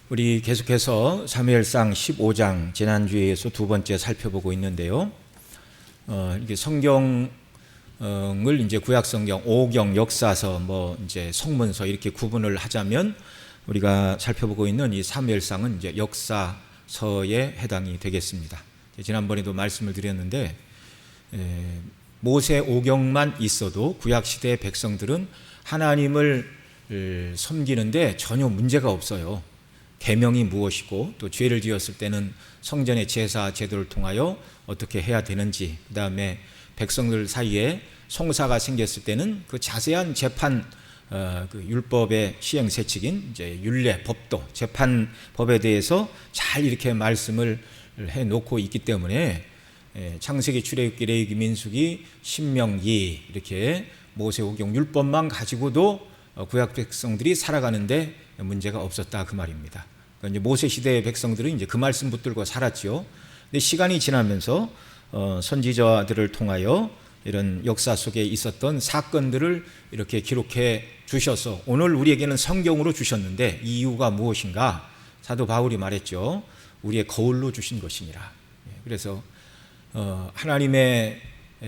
우리 계속해서 사무엘상 15장 지난주에서 두 번째 살펴보고 있는데요. 이게 성경을 이제 구약성경, 오경, 역사서, 이제 성문서 이렇게 구분을 하자면 우리가 살펴보고 있는 이 사무엘상은 이제 역사서에 해당이 되겠습니다. 지난번에도 말씀을 드렸는데 모세 오경만 있어도 구약 시대의 백성들은 하나님을 섬기는데 전혀 문제가 없어요. 계명이 무엇이고 또 죄를 지었을 때는 성전의 제사 제도를 통하여 어떻게 해야 되는지, 그 다음에 백성들 사이에 송사가 생겼을 때는 그 자세한 재판 그 율법의 시행세칙인 이제 율례 법도 재판법에 대해서 잘 이렇게 말씀을 해놓고 있기 때문에 창세기, 출애굽기, 레위기, 민수기, 신명기 이렇게 모세오경 율법만 가지고도 구약 백성들이 살아가는데 문제가 없었다 그 말입니다. 그러니까 이제 모세 시대의 백성들은 이제 그 말씀 붙들고 살았죠. 근데 시간이 지나면서 선지자들을 통하여 이런 역사 속에 있었던 사건들을 이렇게 기록해 주셔서 오늘 우리에게는 성경으로 주셨는데 이 이유가 무엇인가? 사도 바울이 말했죠. 우리의 거울로 주신 것이니라. 그래서 하나님의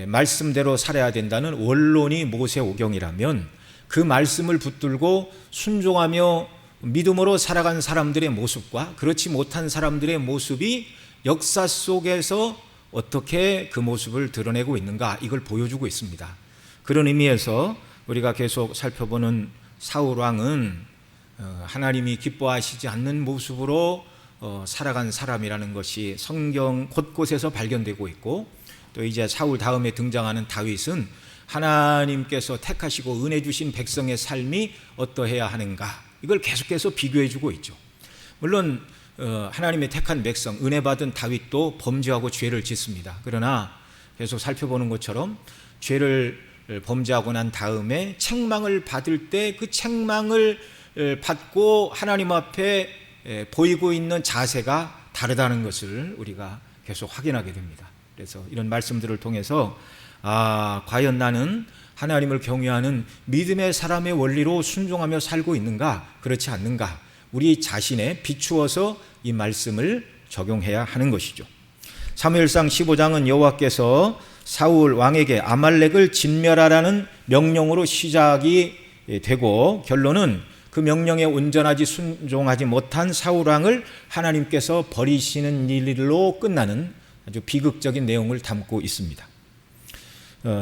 말씀대로 살아야 된다는 원론이 모세오경이라면 그 말씀을 붙들고 순종하며 믿음으로 살아간 사람들의 모습과 그렇지 못한 사람들의 모습이 역사 속에서 어떻게 그 모습을 드러내고 있는가, 이걸 보여주고 있습니다. 그런 의미에서 우리가 계속 살펴보는 사울 왕은 하나님이 기뻐하시지 않는 모습으로 살아간 사람이라는 것이 성경 곳곳에서 발견되고 있고, 또 이제 사울 다음에 등장하는 다윗은 하나님께서 택하시고 은혜 주신 백성의 삶이 어떠해야 하는가, 이걸 계속해서 비교해 주고 있죠. 물론 하나님의 택한 백성, 은혜 받은 다윗도 범죄하고 죄를 짓습니다. 그러나 계속 살펴보는 것처럼 죄를 범죄하고 난 다음에 책망을 받을 때 그 책망을 받고 하나님 앞에 보이고 있는 자세가 다르다는 것을 우리가 계속 확인하게 됩니다. 그래서 이런 말씀들을 통해서 과연 나는 하나님을 경외하는 믿음의 사람의 원리로 순종하며 살고 있는가, 그렇지 않는가, 우리 자신에 비추어서 이 말씀을 적용해야 하는 것이죠. 사무엘상 15장은 여호와께서 사울 왕에게 아말렉을 진멸하라는 명령으로 시작이 되고 결론은 그 명령에 온전하지 순종하지 못한 사울 왕을 하나님께서 버리시는 일로 끝나는 아주 비극적인 내용을 담고 있습니다.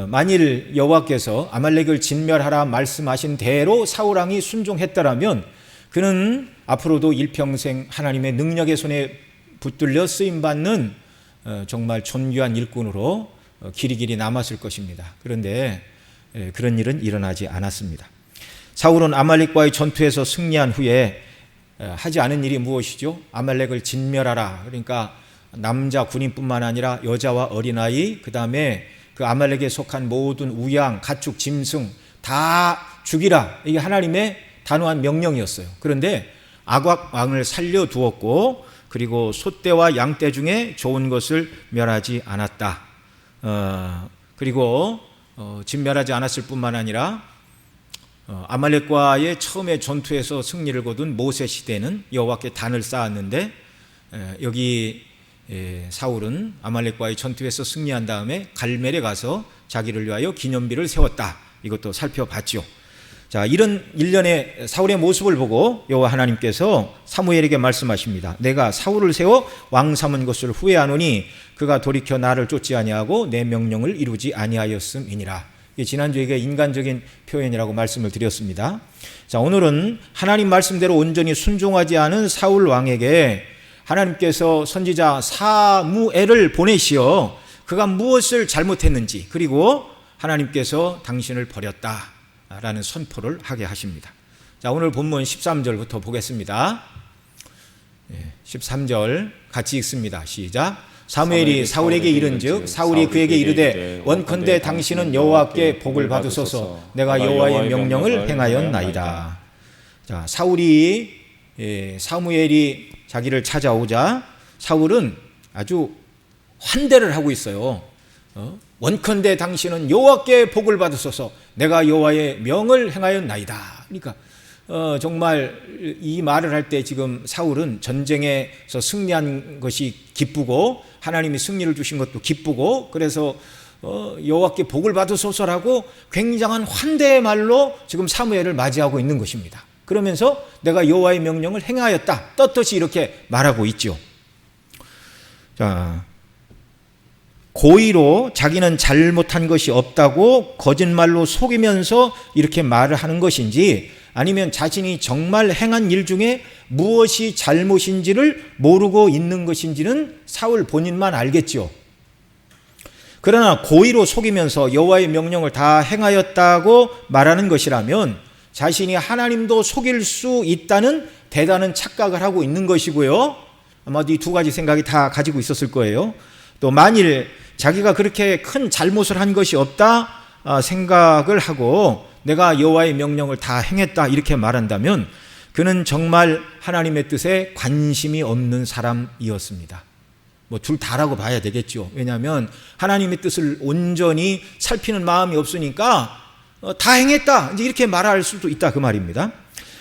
만일 여호와께서 아말렉을 진멸하라 말씀하신 대로 사울 왕이 순종했더라면 그는 앞으로도 일평생 하나님의 능력의 손에 붙들려 쓰임받는 정말 존귀한 일꾼으로 길이길이 남았을 것입니다. 그런데 그런 일은 일어나지 않았습니다. 사울은 아말렉과의 전투에서 승리한 후에 하지 않은 일이 무엇이죠? 아말렉을 진멸하라. 그러니까 남자 군인뿐만 아니라 여자와 어린아이, 그 다음에 그 아말렉에 속한 모든 우양, 가축, 짐승 다 죽이라. 이게 하나님의 단호한 명령이었어요. 그런데 아각 왕을 살려두었고 그리고 소떼와 양떼 중에 좋은 것을 멸하지 않았다. 그리고 진멸하지 않았을 뿐만 아니라 아말렉과의 처음에 전투에서 승리를 거둔 모세 시대는 여호와께 단을 쌓았는데 여기 사울은 아말렉과의 전투에서 승리한 다음에 갈멜에 가서 자기를 위하여 기념비를 세웠다. 이것도 살펴봤죠. 자, 이런 일련의 사울의 모습을 보고 여호와 하나님께서 사무엘에게 말씀하십니다. 내가 사울을 세워 왕 삼은 것을 후회하노니 그가 돌이켜 나를 쫓지 아니하고 내 명령을 이루지 아니하였음이니라. 이게 지난주에 인간적인 표현이라고 말씀을 드렸습니다. 자, 오늘은 하나님 말씀대로 온전히 순종하지 않은 사울 왕에게 하나님께서 선지자 사무엘을 보내시어 그가 무엇을 잘못했는지, 그리고 하나님께서 당신을 버렸다라는 선포를 하게 하십니다. 자, 오늘 본문 13절부터 보겠습니다. 13절 같이 읽습니다. 시작. 사무엘이 사울에게 이른즉 사울이 그에게 이르되 원컨대 당신은 여호와께 복을 받으소서. 내가 여호와의 명령을 행하였나이다. 자, 사무엘이 자기를 찾아오자 사울은 아주 환대를 하고 있어요. 원컨대 당신은 여호와께 복을 받으소서. 내가 여호와의 명을 행하였나이다. 그러니까 정말 이 말을 할 때 지금 사울은 전쟁에서 승리한 것이 기쁘고 하나님이 승리를 주신 것도 기쁘고 그래서 여호와께 복을 받으소서라고 굉장한 환대의 말로 지금 사무엘을 맞이하고 있는 것입니다. 그러면서 내가 여호와의 명령을 행하였다 떳떳이 이렇게 말하고 있죠. 자, 고의로 자기는 잘못한 것이 없다고 거짓말로 속이면서 이렇게 말을 하는 것인지 아니면 자신이 정말 행한 일 중에 무엇이 잘못인지를 모르고 있는 것인지는 사울 본인만 알겠죠. 그러나 고의로 속이면서 여호와의 명령을 다 행하였다고 말하는 것이라면 자신이 하나님도 속일 수 있다는 대단한 착각을 하고 있는 것이고요. 아마도 이 두 가지 생각이 다 가지고 있었을 거예요. 또 만일 자기가 그렇게 큰 잘못을 한 것이 없다 생각을 하고 내가 여호와의 명령을 다 행했다 이렇게 말한다면 그는 정말 하나님의 뜻에 관심이 없는 사람이었습니다. 뭐 둘 다라고 봐야 되겠죠. 왜냐하면 하나님의 뜻을 온전히 살피는 마음이 없으니까 다 행했다 이제 이렇게 말할 수도 있다 그 말입니다.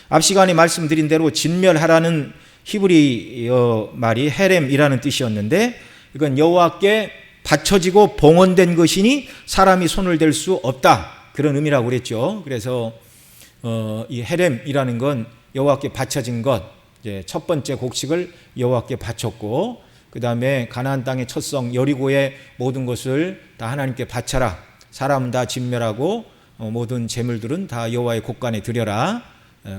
앞 시간에 말씀드린 대로 진멸하라는 히브리어 말이 헤렘이라는 뜻이었는데 이건 여호와께 바쳐지고 봉헌된 것이니 사람이 손을 댈 수 없다 그런 의미라고 그랬죠. 그래서 이 헤렘이라는 건 여호와께 바쳐진 것, 이제 첫 번째 곡식을 여호와께 바쳤고 그 다음에 가나안 땅의 첫 성 여리고의 모든 것을 다 하나님께 바쳐라. 사람은 다 진멸하고 모든 재물들은 다 여호와의 곳간에 드려라.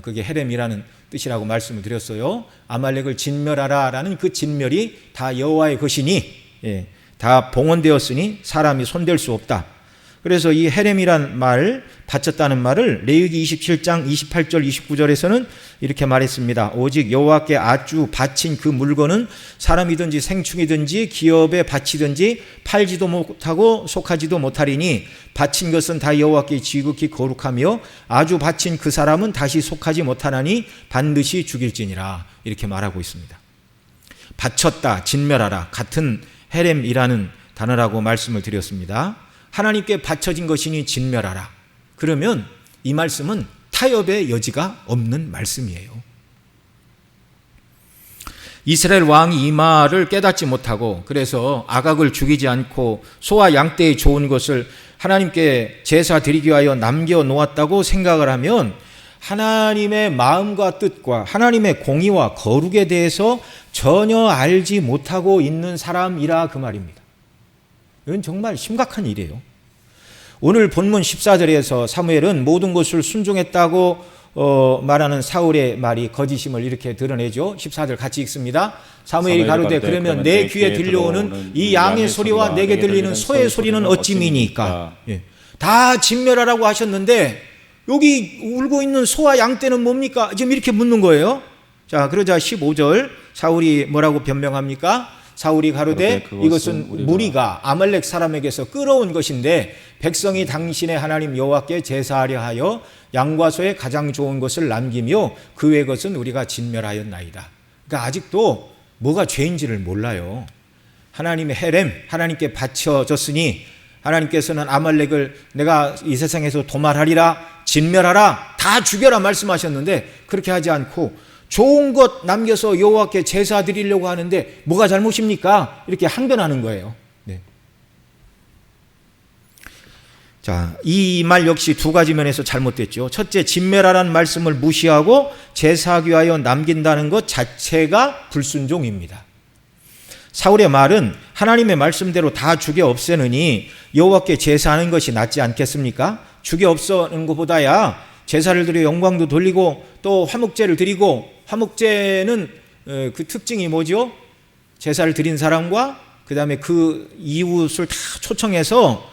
그게 헤렘이라는 뜻이라고 말씀을 드렸어요. 아말렉을 진멸하라라는 그 진멸이 다 여호와의 것이니 다 봉헌되었으니 사람이 손댈 수 없다. 그래서 이 헤렘이란 말, 바쳤다는 말을 레위기 27장 28절 29절에서는 이렇게 말했습니다. 오직 여호와께 아주 바친 그 물건은 사람이든지 생충이든지 기업에 바치든지 팔지도 못하고 속하지도 못하리니 바친 것은 다 여호와께 지극히 거룩하며 아주 바친 그 사람은 다시 속하지 못하나니 반드시 죽일지니라 이렇게 말하고 있습니다. 바쳤다, 진멸하라 같은 헤렘이라는 단어라고 말씀을 드렸습니다. 하나님께 바쳐진 것이니 진멸하라. 그러면 이 말씀은 타협의 여지가 없는 말씀이에요. 이스라엘 왕이 이 말을 깨닫지 못하고 그래서 아각을 죽이지 않고 소와 양떼의 좋은 것을 하나님께 제사 드리기 위하여 남겨놓았다고 생각을 하면 하나님의 마음과 뜻과 하나님의 공의와 거룩에 대해서 전혀 알지 못하고 있는 사람이라 그 말입니다. 이건 정말 심각한 일이에요. 오늘 본문 14절에서 사무엘은 모든 것을 순종했다고 말하는 사울의 말이 거짓임을 이렇게 드러내죠. 14절 같이 읽습니다. 사무엘이 가로되 그러면 내 귀에 들려오는 이 양의 소리와 내게 들리는 소의 소리는 어찌 미니까. 다 진멸하라고 하셨는데 여기 울고 있는 소와 양떼는 뭡니까? 지금 이렇게 묻는 거예요. 자, 그러자 15절 사울이 뭐라고 변명합니까? 사울이 가로되 이것은 무리가 아말렉 사람에게서 끌어온 것인데 백성이 당신의 하나님 여호와께 제사하려 하여 양과 소의 가장 좋은 것을 남기며 그 외의 것은 우리가 진멸하였나이다. 그러니까 아직도 뭐가 죄인지를 몰라요. 하나님의 헤렘, 하나님께 바쳐졌으니 하나님께서는 아말렉을 내가 이 세상에서 도말하리라, 진멸하라, 다 죽여라 말씀하셨는데 그렇게 하지 않고 좋은 것 남겨서 여호와께 제사 드리려고 하는데 뭐가 잘못입니까? 이렇게 항변하는 거예요. 네. 자, 이 말 역시 두 가지 면에서 잘못됐죠. 첫째, 진멸하라는 말씀을 무시하고 제사하기 위하여 남긴다는 것 자체가 불순종입니다. 사울의 말은 하나님의 말씀대로 다 죽여 없애느니 여호와께 제사하는 것이 낫지 않겠습니까? 죽여 없애는 것보다야 제사를 드려 영광도 돌리고 또 화목제를 드리고, 화목제는 그 특징이 뭐죠? 제사를 드린 사람과 그 다음에 그 이웃을 다 초청해서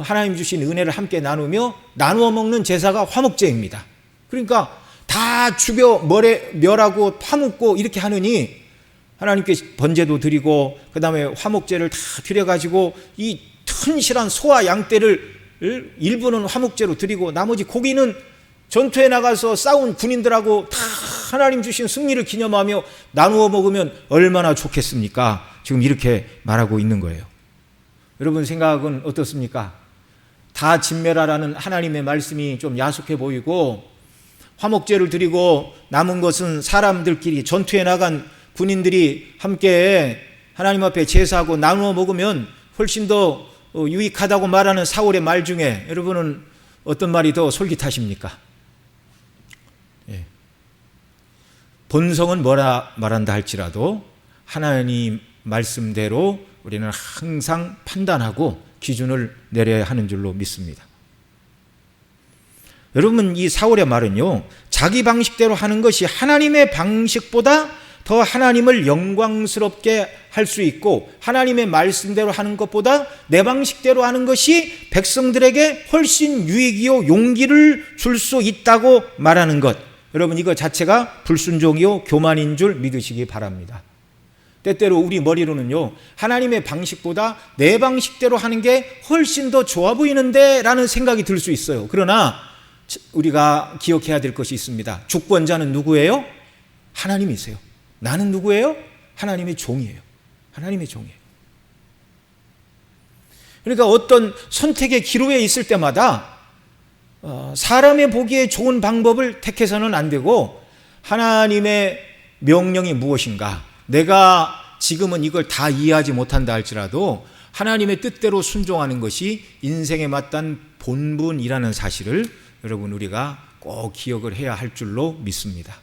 하나님 주신 은혜를 함께 나누며 나누어 먹는 제사가 화목제입니다. 그러니까 다 죽여 멸하고 파묻고 이렇게 하느니 하나님께 번제도 드리고 그 다음에 화목제를 다 드려가지고 이 튼실한 소와 양떼를 일부는 화목제로 드리고 나머지 고기는 전투에 나가서 싸운 군인들하고 다 하나님 주신 승리를 기념하며 나누어 먹으면 얼마나 좋겠습니까? 지금 이렇게 말하고 있는 거예요. 여러분 생각은 어떻습니까? 다 진멸하라는 하나님의 말씀이 좀 야속해 보이고 화목제를 드리고 남은 것은 사람들끼리 전투에 나간 군인들이 함께 하나님 앞에 제사하고 나누어 먹으면 훨씬 더 유익하다고 말하는 사울의 말 중에 여러분은 어떤 말이 더 솔깃하십니까? 예. 본성은 뭐라 말한다 할지라도 하나님 말씀대로 우리는 항상 판단하고 기준을 내려야 하는 줄로 믿습니다. 여러분, 이 사울의 말은요, 자기 방식대로 하는 것이 하나님의 방식보다 더 하나님을 영광스럽게 할 수 있고 하나님의 말씀대로 하는 것보다 내 방식대로 하는 것이 백성들에게 훨씬 유익이요 용기를 줄 수 있다고 말하는 것, 여러분 이거 자체가 불순종이요 교만인 줄 믿으시기 바랍니다. 때때로 우리 머리로는요, 하나님의 방식보다 내 방식대로 하는 게 훨씬 더 좋아 보이는데 라는 생각이 들 수 있어요. 그러나 우리가 기억해야 될 것이 있습니다. 주권자는 누구예요? 하나님이세요. 나는 누구예요? 하나님의 종이에요. 하나님의 종이에요. 그러니까 어떤 선택의 기로에 있을 때마다 사람의 보기에 좋은 방법을 택해서는 안 되고 하나님의 명령이 무엇인가, 내가 지금은 이걸 다 이해하지 못한다 할지라도 하나님의 뜻대로 순종하는 것이 인생에 맞단 본분이라는 사실을 여러분 우리가 꼭 기억을 해야 할 줄로 믿습니다.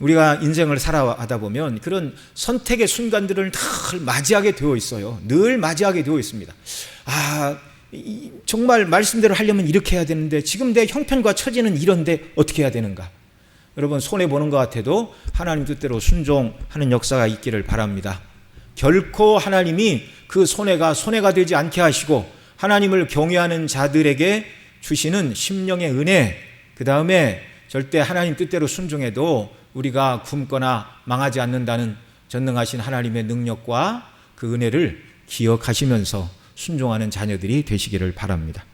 우리가 인생을 살아가다 보면 그런 선택의 순간들을 늘 맞이하게 되어 있어요. 늘 맞이하게 되어 있습니다. 정말 말씀대로 하려면 이렇게 해야 되는데 지금 내 형편과 처지는 이런데 어떻게 해야 되는가? 여러분 손해보는 것 같아도 하나님 뜻대로 순종하는 역사가 있기를 바랍니다. 결코 하나님이 그 손해가 되지 않게 하시고 하나님을 경외하는 자들에게 주시는 심령의 은혜, 그 다음에 절대 하나님 뜻대로 순종해도 우리가 굶거나 망하지 않는다는 전능하신 하나님의 능력과 그 은혜를 기억하시면서 순종하는 자녀들이 되시기를 바랍니다.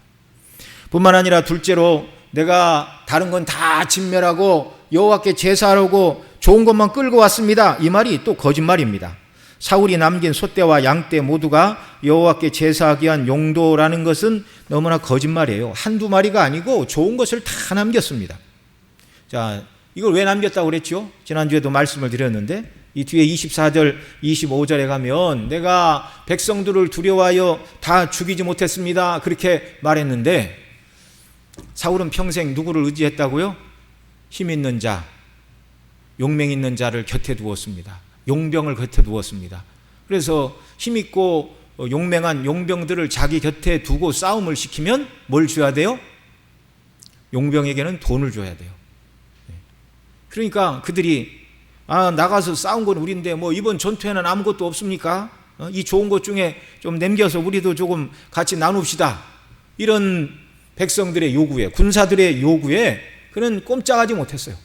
뿐만 아니라 둘째로 내가 다른 건 다 진멸하고 여호와께 제사하려고 좋은 것만 끌고 왔습니다, 이 말이 또 거짓말입니다. 사울이 남긴 소떼와 양떼 모두가 여호와께 제사하기 위한 용도라는 것은 너무나 거짓말이에요. 한두 마리가 아니고 좋은 것을 다 남겼습니다. 자, 이걸 왜 남겼다고 그랬죠? 지난주에도 말씀을 드렸는데 이 뒤에 24절 25절에 가면 내가 백성들을 두려워하여 다 죽이지 못했습니다 그렇게 말했는데 사울은 평생 누구를 의지했다고요? 힘 있는 자, 용맹 있는 자를 곁에 두었습니다. 용병을 곁에 두었습니다. 그래서 힘 있고 용맹한 용병들을 자기 곁에 두고 싸움을 시키면 뭘 줘야 돼요? 용병에게는 돈을 줘야 돼요. 그러니까 그들이 나가서 싸운 건 우리인데 뭐 이번 전투에는 아무것도 없습니까? 이 좋은 것 중에 좀 남겨서 우리도 조금 같이 나눕시다, 이런 백성들의 요구에, 군사들의 요구에 그는 꼼짝하지 못했어요.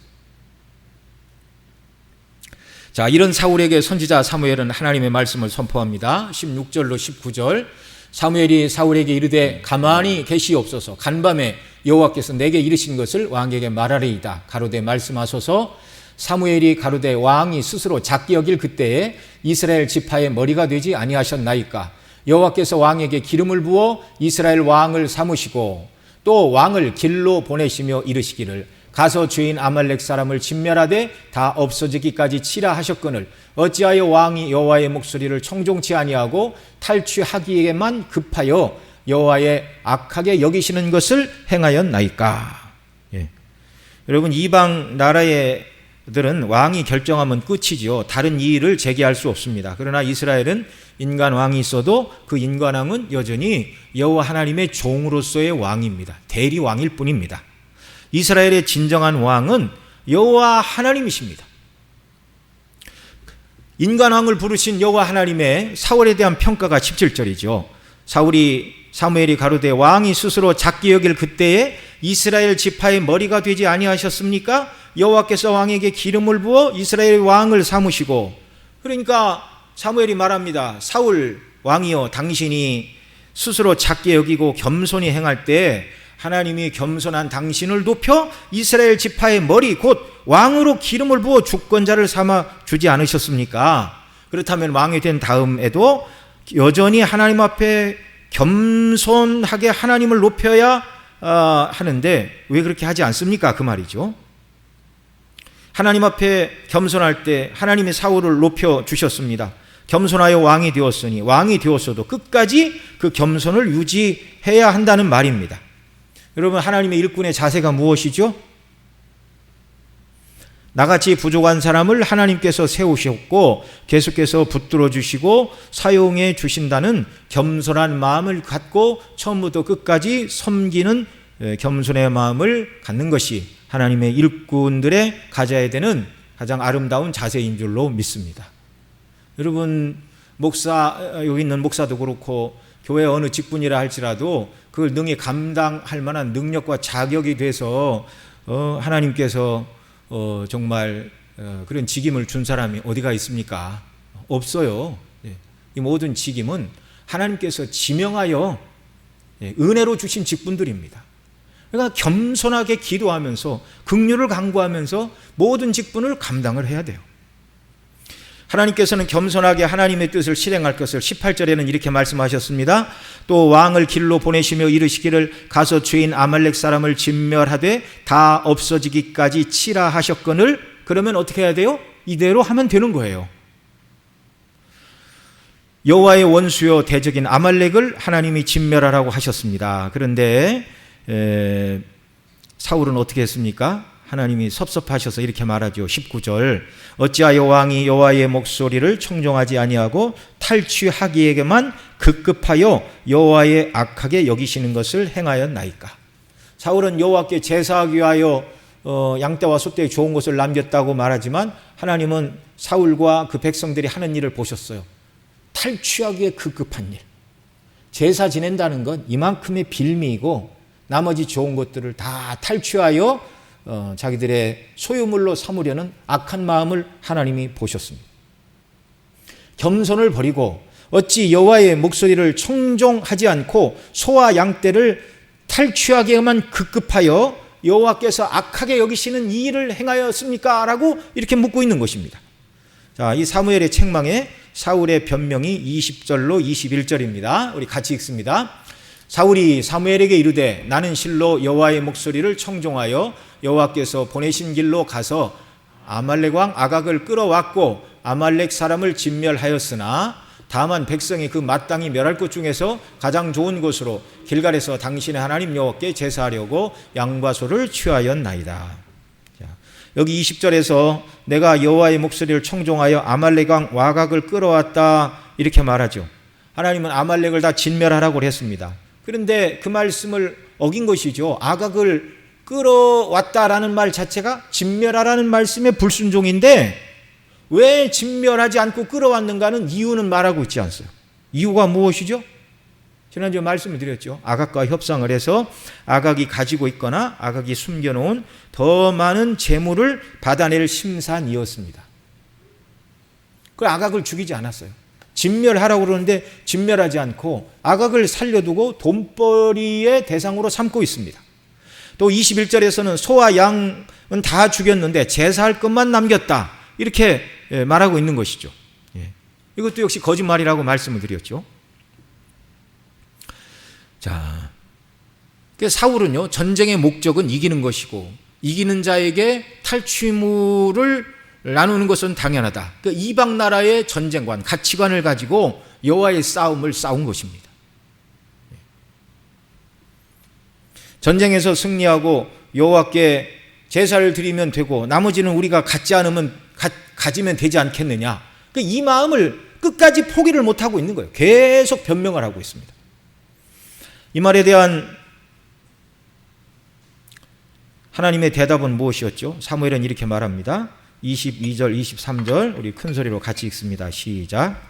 자, 이런 사울에게 선지자 사무엘은 하나님의 말씀을 선포합니다. 16절로 19절 사무엘이 사울에게 이르되 가만히 계시옵소서. 간밤에 여호와께서 내게 이르신 것을 왕에게 말하리이다. 가로되 말씀하소서. 사무엘이 가로되 왕이 스스로 작게 여길 그때에 이스라엘 지파의 머리가 되지 아니하셨나이까. 여호와께서 왕에게 기름을 부어 이스라엘 왕을 삼으시고 또 왕을 길로 보내시며 이르시기를 가서 죄인 아말렉 사람을 진멸하되 다 없어지기까지 치라 하셨거늘 어찌하여 왕이 여호와의 목소리를 청종치 아니하고 탈취하기에만 급하여 여호와의 악하게 여기시는 것을 행하였나이까. 여러분, 이방 나라들은 왕이 결정하면 끝이지요. 다른 이의를 제기할 수 없습니다. 그러나 이스라엘은 인간 왕이 있어도 그 인간 왕은 여전히 여호와 하나님의 종으로서의 왕입니다. 대리왕일 뿐입니다. 이스라엘의 진정한 왕은 여호와 하나님이십니다. 인간 왕을 부르신 여호와 하나님의 사울에 대한 평가가 17절이죠. 사무엘이 가로되 왕이 스스로 작게 여길 그때에 이스라엘 지파의 머리가 되지 아니하셨습니까? 여호와께서 왕에게 기름을 부어 이스라엘 왕을 삼으시고. 그러니까 사무엘이 말합니다. 사울 왕이여, 당신이 스스로 작게 여기고 겸손히 행할 때 하나님이 겸손한 당신을 높여 이스라엘 지파의 머리 곧 왕으로 기름을 부어 주권자를 삼아 주지 않으셨습니까? 그렇다면 왕이 된 다음에도 여전히 하나님 앞에 겸손하게 하나님을 높여야 하는데 왜 그렇게 하지 않습니까? 그 말이죠. 하나님 앞에 겸손할 때 하나님이 사울을 높여 주셨습니다. 겸손하여 왕이 되었으니 왕이 되었어도 끝까지 그 겸손을 유지해야 한다는 말입니다. 여러분, 하나님의 일꾼의 자세가 무엇이죠? 나같이 부족한 사람을 하나님께서 세우셨고 계속해서 붙들어 주시고 사용해 주신다는 겸손한 마음을 갖고 처음부터 끝까지 섬기는 겸손의 마음을 갖는 것이 하나님의 일꾼들의 가져야 되는 가장 아름다운 자세인 줄로 믿습니다. 여러분, 여기 있는 목사도 그렇고 교회 어느 직분이라 할지라도 그걸 능히 감당할 만한 능력과 자격이 돼서 하나님께서 정말 그런 직임을 준 사람이 어디가 있습니까? 없어요. 이 모든 직임은 하나님께서 지명하여 은혜로 주신 직분들입니다. 그러니까 겸손하게 기도하면서 긍휼을 강구하면서 모든 직분을 감당을 해야 돼요. 하나님께서는 겸손하게 하나님의 뜻을 실행할 것을 18절에는 이렇게 말씀하셨습니다. 또 왕을 길로 보내시며 이르시기를 가서 죄인 아말렉 사람을 진멸하되 다 없어지기까지 치라 하셨거늘. 그러면 어떻게 해야 돼요? 이대로 하면 되는 거예요. 여호와의 원수요 대적인 아말렉을 하나님이 진멸하라고 하셨습니다. 그런데 사울은 어떻게 했습니까? 하나님이 섭섭하셔서 이렇게 말하죠. 19절 어찌하여 왕이 여호와의 목소리를 청종하지 아니하고 탈취하기에게만 급급하여 여호와의 악하게 여기시는 것을 행하였나이까. 사울은 여호와께 제사하기 위하여 양떼와 소떼의 좋은 것을 남겼다고 말하지만 하나님은 사울과 그 백성들이 하는 일을 보셨어요. 탈취하기에 급급한 일. 제사 지낸다는 건 이만큼의 빌미이고 나머지 좋은 것들을 다 탈취하여 자기들의 소유물로 삼으려는 악한 마음을 하나님이 보셨습니다. 겸손을 버리고 어찌 여호와의 목소리를 청종하지 않고 소와 양떼를 탈취하기에만 급급하여 여호와께서 악하게 여기시는 이 일을 행하였습니까? 라고 이렇게 묻고 있는 것입니다. 자, 이 사무엘의 책망에 사울의 변명이 20절로 21절입니다. 우리 같이 읽습니다. 사울이 사무엘에게 이르되 나는 실로 여호와의 목소리를 청종하여 여호와께서 보내신 길로 가서 아말렉 왕 아각을 끌어왔고 아말렉 사람을 진멸하였으나 다만 백성이 그 마땅히 멸할 것 중에서 가장 좋은 곳으로 길갈에서 당신의 하나님 여호와께 제사하려고 양과 소를 취하였나이다. 여기 20절에서 내가 여호와의 목소리를 청종하여 아말렉 왕 아각을 끌어왔다 이렇게 말하죠. 하나님은 아말렉을 다 진멸하라고 했습니다. 그런데 그 말씀을 어긴 것이죠. 아각을 끌어왔다라는 말 자체가 진멸하라는 말씀의 불순종인데 왜 진멸하지 않고 끌어왔는가는 이유는 말하고 있지 않어요. 이유가 무엇이죠? 지난주에 말씀을 드렸죠. 아각과 협상을 해서 아각이 가지고 있거나 아각이 숨겨놓은 더 많은 재물을 받아낼 심산이었습니다. 그 아각을 죽이지 않았어요. 진멸하라고 그러는데 진멸하지 않고 아각을 살려두고 돈벌이의 대상으로 삼고 있습니다. 또 21절에서는 소와 양은 다 죽였는데 제사할 것만 남겼다 이렇게 말하고 있는 것이죠. 이것도 역시 거짓말이라고 말씀을 드렸죠. 자, 사울은요 전쟁의 목적은 이기는 것이고 이기는 자에게 탈취물을 나누는 것은 당연하다. 이방 나라의 전쟁관, 가치관을 가지고 여호와의 싸움을 싸운 것입니다. 전쟁에서 승리하고 여호와께 제사를 드리면 되고 나머지는 우리가 갖지 않으면 가지면 되지 않겠느냐. 이 마음을 끝까지 포기를 못하고 있는 거예요. 계속 변명을 하고 있습니다. 이 말에 대한 하나님의 대답은 무엇이었죠? 사무엘은 이렇게 말합니다. 22절, 23절 우리 큰 소리로 같이 읽습니다. 시작.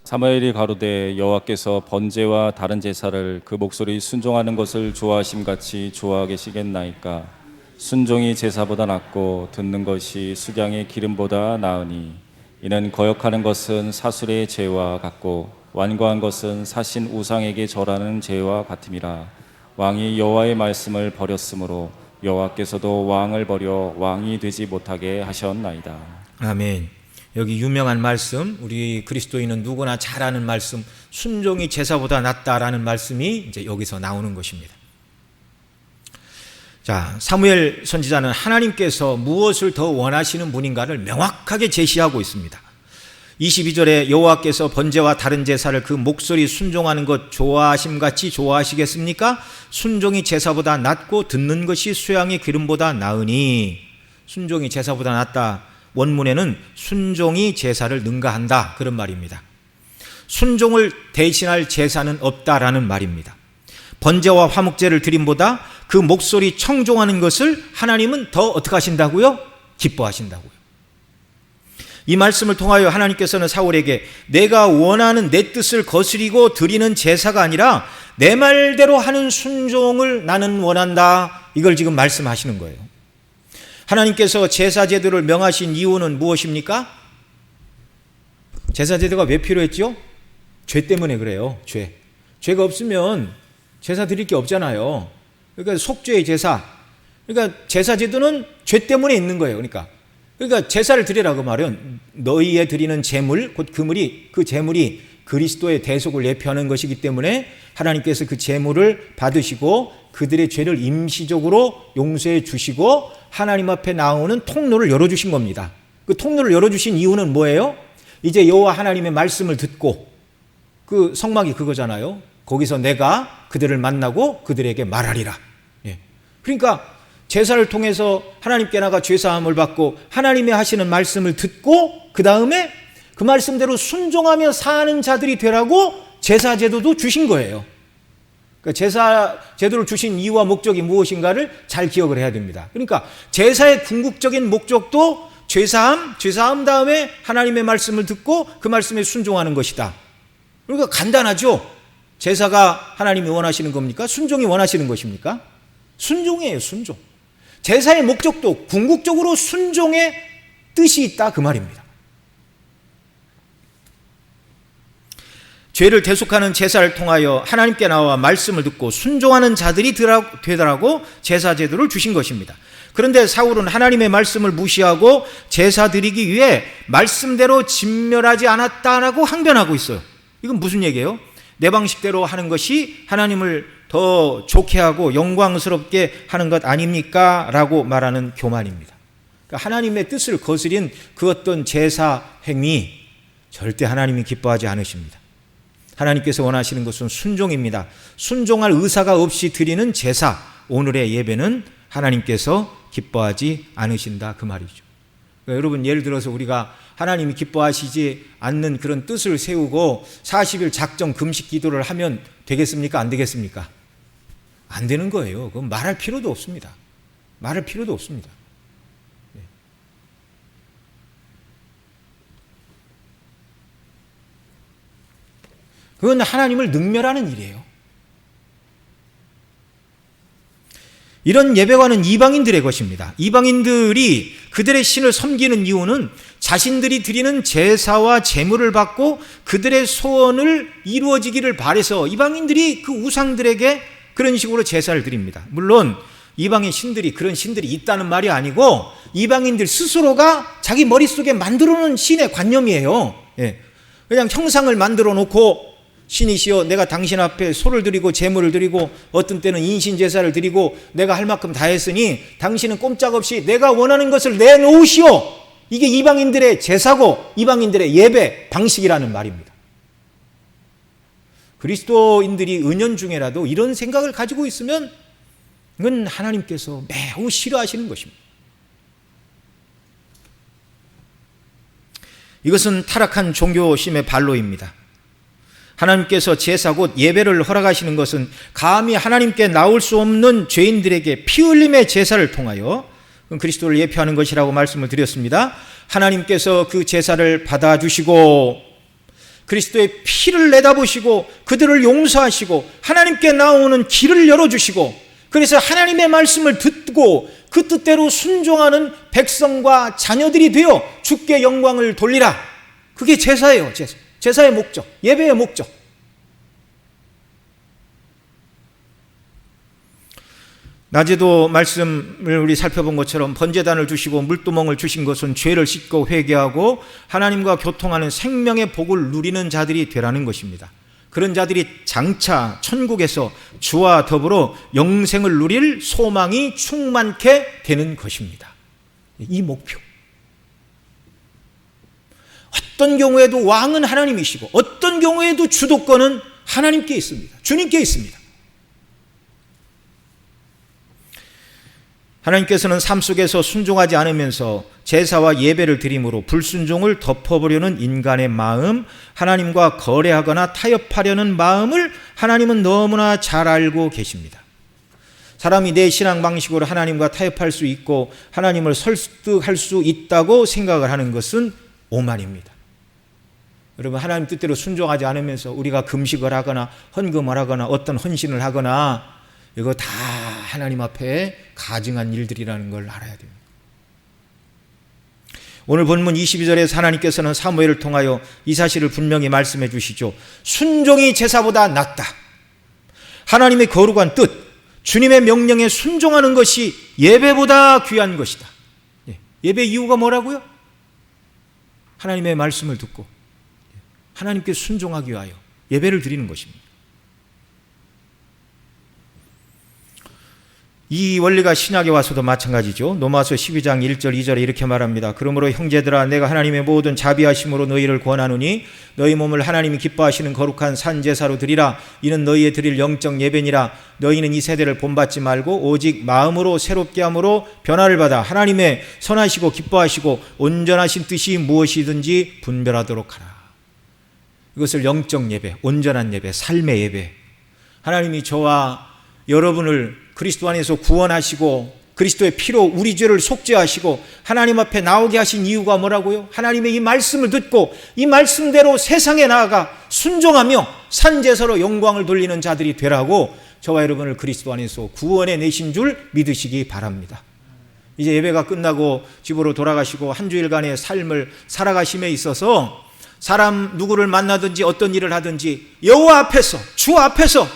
사무엘이 가로되 여호와께서 번제와 다른 제사를 그 목소리 순종하는 것을 좋아하심같이 좋아하 계시겠나이까. 순종이 제사보다 낫고 듣는 것이 수량의 기름보다 나으니 이는 거역하는 것은 사술의 죄와 같고 완고한 것은 사신 우상에게 절하는 죄와 같음이라. 왕이 여호와의 말씀을 버렸으므로 여호와께서도 왕을 버려 왕이 되지 못하게 하셨나이다. 아멘. 여기 유명한 말씀, 우리 그리스도인은 누구나 잘 아는 말씀, 순종이 제사보다 낫다라는 말씀이 이제 여기서 나오는 것입니다. 자, 사무엘 선지자는 하나님께서 무엇을 더 원하시는 분인가를 명확하게 제시하고 있습니다. 22절에 여호와께서 번제와 다른 제사를 그 목소리 순종하는 것 좋아하심같이 좋아하시겠습니까? 순종이 제사보다 낫고 듣는 것이 수양의 기름보다 나으니. 순종이 제사보다 낫다. 원문에는 순종이 제사를 능가한다, 그런 말입니다. 순종을 대신할 제사는 없다라는 말입니다. 번제와 화목제를 드림보다 그 목소리 청종하는 것을 하나님은 더 어떻게 하신다고요? 기뻐하신다고요. 이 말씀을 통하여 하나님께서는 사울에게 내가 원하는 내 뜻을 거스리고 드리는 제사가 아니라 내 말대로 하는 순종을 나는 원한다, 이걸 지금 말씀하시는 거예요. 하나님께서 제사 제도를 명하신 이유는 무엇입니까? 제사 제도가 왜 필요했죠? 죄 때문에 그래요. 죄가 없으면 제사 드릴 게 없잖아요. 그러니까 속죄의 제사, 그러니까 제사 제도는 죄 때문에 있는 거예요. 그러니까 제사를 드리라고 말은 너희에 드리는 제물, 곧 그 제물이 그리스도의 대속을 예표하는 것이기 때문에 하나님께서 그 제물을 받으시고 그들의 죄를 임시적으로 용서해 주시고 하나님 앞에 나오는 통로를 열어주신 겁니다. 그 통로를 열어주신 이유는 뭐예요? 이제 여호와 하나님의 말씀을 듣고, 그 성막이 그거잖아요. 거기서 내가 그들을 만나고 그들에게 말하리라. 그러니까 제사를 통해서 하나님께 나가 죄사함을 받고 하나님의 하시는 말씀을 듣고 그 다음에 그 말씀대로 순종하며 사는 자들이 되라고 제사 제도도 주신 거예요. 그러니까 제사 제도를 주신 이유와 목적이 무엇인가를 잘 기억을 해야 됩니다. 그러니까 제사의 궁극적인 목적도 죄사함 다음에 하나님의 말씀을 듣고 그 말씀에 순종하는 것이다. 그러니까 간단하죠. 제사가 하나님이 원하시는 겁니까? 순종이 원하시는 것입니까? 순종이에요, 순종. 제사의 목적도 궁극적으로 순종의 뜻이 있다, 그 말입니다. 죄를 대속하는 제사를 통하여 하나님께 나와 말씀을 듣고 순종하는 자들이 되더라고 제사 제도를 주신 것입니다. 그런데 사울은 하나님의 말씀을 무시하고 제사 드리기 위해 말씀대로 진멸하지 않았다라고 항변하고 있어요. 이건 무슨 얘기예요? 내 방식대로 하는 것이 하나님을 더 좋게 하고 영광스럽게 하는 것 아닙니까? 라고 말하는 교만입니다. 그러니까 하나님의 뜻을 거스린 그 어떤 제사 행위, 절대 하나님이 기뻐하지 않으십니다. 하나님께서 원하시는 것은 순종입니다. 순종할 의사가 없이 드리는 제사, 오늘의 예배는 하나님께서 기뻐하지 않으신다, 그 말이죠. 그러니까 여러분, 예를 들어서 우리가 하나님이 기뻐하시지 않는 그런 뜻을 세우고 40일 작정 금식 기도를 하면 되겠습니까? 안 되겠습니까? 안 되는 거예요. 그건 말할 필요도 없습니다. 말할 필요도 없습니다. 그건 하나님을 능멸하는 일이에요. 이런 예배관은 이방인들의 것입니다. 이방인들이 그들의 신을 섬기는 이유는 자신들이 드리는 제사와 제물을 받고 그들의 소원을 이루어지기를 바라서 이방인들이 그 우상들에게 그런 식으로 제사를 드립니다. 물론 이방인 신들이 그런 신들이 있다는 말이 아니고 이방인들 스스로가 자기 머릿속에 만들어 놓은 신의 관념이에요. 그냥 형상을 만들어 놓고 신이시여 내가 당신 앞에 소를 드리고 제물을 드리고 어떤 때는 인신 제사를 드리고 내가 할 만큼 다 했으니 당신은 꼼짝없이 내가 원하는 것을 내놓으시오. 이게 이방인들의 제사고 이방인들의 예배 방식이라는 말입니다. 그리스도인들이 은연중에라도 이런 생각을 가지고 있으면 이건 하나님께서 매우 싫어하시는 것입니다. 이것은 타락한 종교심의 발로입니다. 하나님께서 제사 곧 예배를 허락하시는 것은 감히 하나님께 나올 수 없는 죄인들에게 피 흘림의 제사를 통하여 그리스도를 예표하는 것이라고 말씀을 드렸습니다. 하나님께서 그 제사를 받아주시고 그리스도의 피를 내다보시고 그들을 용서하시고 하나님께 나오는 길을 열어주시고 그래서 하나님의 말씀을 듣고 그 뜻대로 순종하는 백성과 자녀들이 되어 주께 영광을 돌리라. 그게 제사예요. 제사의 목적, 예배의 목적. 낮에도 말씀을 우리 살펴본 것처럼 번제단을 주시고 물두멍을 주신 것은 죄를 씻고 회개하고 하나님과 교통하는 생명의 복을 누리는 자들이 되라는 것입니다. 그런 자들이 장차 천국에서 주와 더불어 영생을 누릴 소망이 충만케 되는 것입니다. 이 목표. 어떤 경우에도 왕은 하나님이시고 어떤 경우에도 주도권은 하나님께 있습니다. 주님께 있습니다. 하나님께서는 삶 속에서 순종하지 않으면서 제사와 예배를 드림으로 불순종을 덮어보려는 인간의 마음, 하나님과 거래하거나 타협하려는 마음을 하나님은 너무나 잘 알고 계십니다. 사람이 내 신앙 방식으로 하나님과 타협할 수 있고 하나님을 설득할 수 있다고 생각을 하는 것은 오만입니다. 여러분, 하나님 뜻대로 순종하지 않으면서 우리가 금식을 하거나 헌금을 하거나 어떤 헌신을 하거나 이거 다 하나님 앞에 가증한 일들이라는 걸 알아야 됩니다. 오늘 본문 22절에서 하나님께서는 사무엘을 통하여 이 사실을 분명히 말씀해 주시죠. 순종이 제사보다 낫다. 하나님의 거룩한 뜻, 주님의 명령에 순종하는 것이 예배보다 귀한 것이다. 예배 이유가 뭐라고요? 하나님의 말씀을 듣고 하나님께 순종하기 위하여 예배를 드리는 것입니다. 이 원리가 신약에 와서도 마찬가지죠. 로마서 12장 1절 2절에 이렇게 말합니다. 그러므로 형제들아, 내가 하나님의 모든 자비하심으로 너희를 권하노니 너희 몸을 하나님이 기뻐하시는 거룩한 산 제사로 드리라. 이는 너희의 드릴 영적 예배니라. 너희는 이 세대를 본받지 말고 오직 마음으로 새롭게 함으로 변화를 받아 하나님의 선하시고 기뻐하시고 온전하신 뜻이 무엇이든지 분별하도록 하라. 이것을 영적 예배, 온전한 예배, 삶의 예배. 하나님이 저와 여러분을 그리스도 안에서 구원하시고 그리스도의 피로 우리 죄를 속죄하시고 하나님 앞에 나오게 하신 이유가 뭐라고요? 하나님의 이 말씀을 듣고 이 말씀대로 세상에 나아가 순종하며 산제사로 영광을 돌리는 자들이 되라고 저와 여러분을 그리스도 안에서 구원해 내신 줄 믿으시기 바랍니다. 이제 예배가 끝나고 집으로 돌아가시고 한 주일간의 삶을 살아가심에 있어서 사람 누구를 만나든지 어떤 일을 하든지 여호와 앞에서, 주 앞에서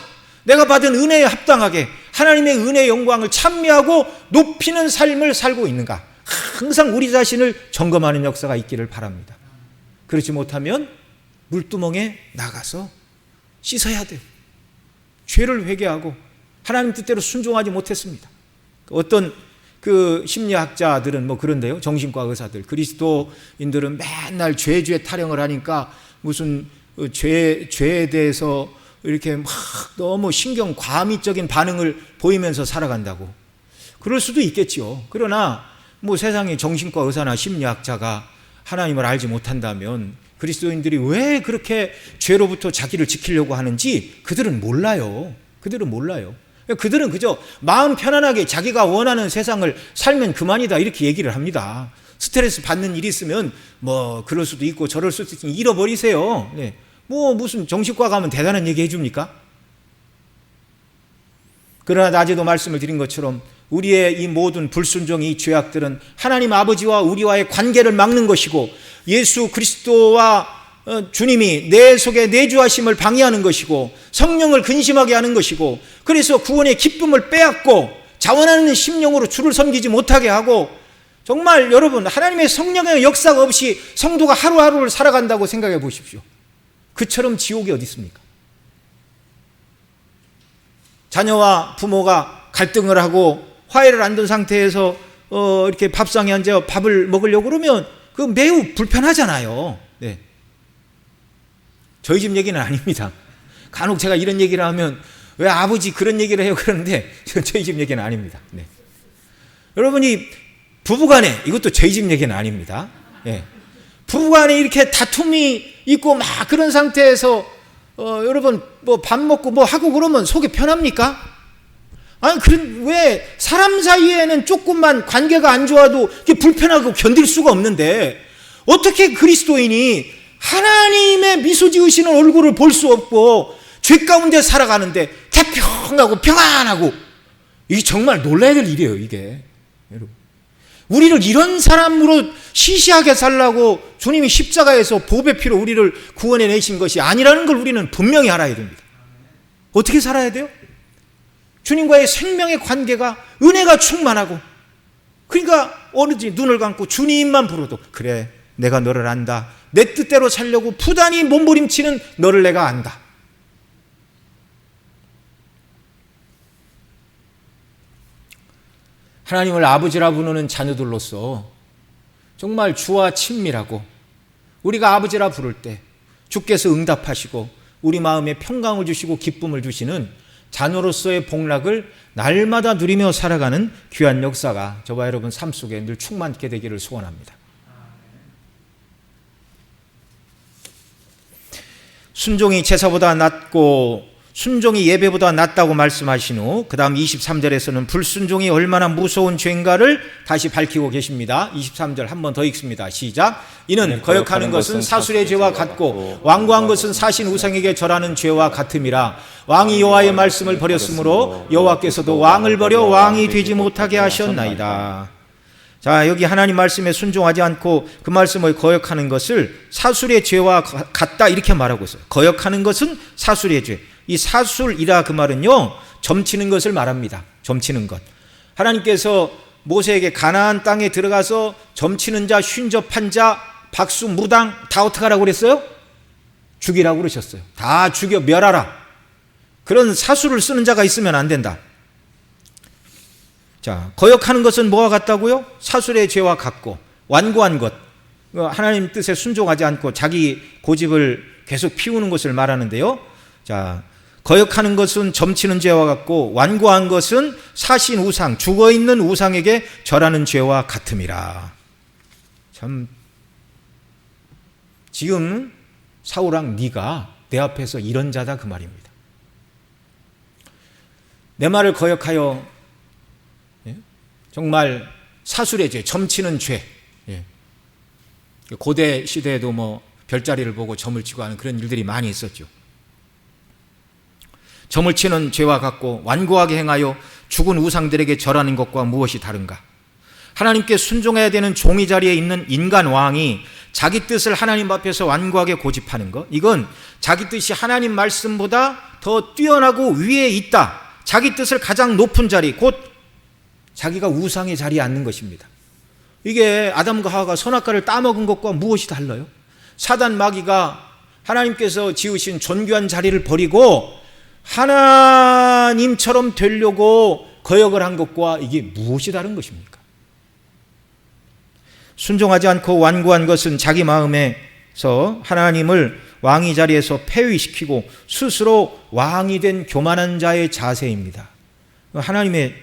내가 받은 은혜에 합당하게 하나님의 은혜의 영광을 찬미하고 높이는 삶을 살고 있는가, 항상 우리 자신을 점검하는 역사가 있기를 바랍니다. 그렇지 못하면 물두멍에 나가서 씻어야 돼요. 죄를 회개하고 하나님 뜻대로 순종하지 못했습니다. 어떤 그 심리학자들은 뭐 그런데요, 정신과 의사들, 그리스도인들은 맨날 죄 타령을 하니까 무슨 죄에 대해서 이렇게 막 너무 신경 과미적인 반응을 보이면서 살아간다고. 그럴 수도 있겠죠. 그러나 뭐 세상에 정신과 의사나 심리학자가 하나님을 알지 못한다면 그리스도인들이 왜 그렇게 죄로부터 자기를 지키려고 하는지 그들은 몰라요. 그들은 그저 마음 편안하게 자기가 원하는 세상을 살면 그만이다 이렇게 얘기를 합니다. 스트레스 받는 일이 있으면 뭐 그럴 수도 있고 저럴 수도 있으니 잃어버리세요. 네. 뭐 무슨 정신과 가면 대단한 얘기 해줍니까? 그러나 낮에도 말씀을 드린 것처럼 우리의 이 모든 불순종의 죄악들은 하나님 아버지와 우리와의 관계를 막는 것이고 예수 그리스도와 주님이 내 속에 내주하심을 방해하는 것이고 성령을 근심하게 하는 것이고 그래서 구원의 기쁨을 빼앗고 자원하는 심령으로 주를 섬기지 못하게 하고 정말 여러분 하나님의 성령의 역사가 없이 성도가 하루하루를 살아간다고 생각해 보십시오. 그처럼 지옥이 어디 있습니까? 자녀와 부모가 갈등을 하고 화해를 안 둔 상태에서 이렇게 밥상에 앉아 밥을 먹으려고 그러면 그 매우 불편하잖아요. 네. 저희 집 얘기는 아닙니다. 간혹 제가 이런 얘기를 하면 왜 아버지 그런 얘기를 해요 그러는데 저희 집 얘기는 아닙니다. 네. 여러분이 부부간에 이것도 저희 집 얘기는 아닙니다. 네. 부부간에 이렇게 다툼이 있고 막 그런 상태에서 여러분 뭐 밥 먹고 뭐 하고 그러면 속이 편합니까? 아니 왜 사람 사이에는 조금만 관계가 안 좋아도 이렇게 불편하고 견딜 수가 없는데 어떻게 그리스도인이 하나님의 미소 지으시는 얼굴을 볼 수 없고 죄 가운데 살아가는데 태평하고 평안하고 이게 정말 놀라야 될 일이에요. 이게 여러분 우리를 이런 사람으로 시시하게 살라고 주님이 십자가에서 보배 피로 우리를 구원해 내신 것이 아니라는 걸 우리는 분명히 알아야 됩니다. 어떻게 살아야 돼요? 주님과의 생명의 관계가 은혜가 충만하고 그러니까 어느지 눈을 감고 주님만 부르도 그래 내가 너를 안다. 내 뜻대로 살려고 부단히 몸부림치는 너를 내가 안다. 하나님을 아버지라 부르는 자녀들로서 정말 주와 친밀하고 우리가 아버지라 부를 때 주께서 응답하시고 우리 마음에 평강을 주시고 기쁨을 주시는 자녀로서의 복락을 날마다 누리며 살아가는 귀한 역사가 저와 여러분 삶 속에 늘 충만케 되기를 소원합니다. 순종이 제사보다 낫고 순종이 예배보다 낫다고 말씀하신 후 그 다음 23절에서는 불순종이 얼마나 무서운 죄인가를 다시 밝히고 계십니다. 23절 한 번 더 읽습니다. 시작. 이는 거역하는 것은 사술의 죄와 같고 완고한 것은 사신 우상에게 절하는 죄와 같음이라. 왕이 여호와의 말씀을 버렸으므로 여호와께서도 왕을 버려 왕이 되지 못하게 하셨나이다. 자, 여기 하나님 말씀에 순종하지 않고 그 말씀을 거역하는 것을 사술의 죄와 같다 이렇게 말하고 있어요. 거역하는 것은 사술의 죄. 이 사술이라 그 말은요, 점치는 것을 말합니다. 점치는 것. 하나님께서 모세에게 가나안 땅에 들어가서 점치는 자, 쉰접한 자, 박수, 무당 다 어떻게 하라고 그랬어요? 죽이라고 그러셨어요. 다 죽여 멸하라. 그런 사술을 쓰는 자가 있으면 안 된다. 자, 거역하는 것은 뭐와 같다고요? 사술의 죄와 같고 완고한 것, 하나님 뜻에 순종하지 않고 자기 고집을 계속 피우는 것을 말하는데요. 자, 거역하는 것은 점치는 죄와 같고 완고한 것은 사신 우상, 죽어있는 우상에게 절하는 죄와 같음이라. 참, 지금 사울왕 네가 내 앞에서 이런 자다 그 말입니다. 내 말을 거역하여 정말 사술의 죄, 점치는 죄. 고대 시대에도 뭐 별자리를 보고 점을 치고 하는 그런 일들이 많이 있었죠. 점을 치는 죄와 같고 완고하게 행하여 죽은 우상들에게 절하는 것과 무엇이 다른가? 하나님께 순종해야 되는 종이 자리에 있는 인간 왕이 자기 뜻을 하나님 앞에서 완고하게 고집하는 것, 이건 자기 뜻이 하나님 말씀보다 더 뛰어나고 위에 있다. 자기 뜻을 가장 높은 자리, 곧 자기가 우상의 자리에 앉는 것입니다. 이게 아담과 하와가 선악과를 따먹은 것과 무엇이 달라요? 사단 마귀가 하나님께서 지으신 존귀한 자리를 버리고 하나님처럼 되려고 거역을 한 것과 이게 무엇이 다른 것입니까? 순종하지 않고 완고한 것은 자기 마음에서 하나님을 왕위 자리에서 폐위시키고 스스로 왕이 된 교만한 자의 자세입니다. 하나님의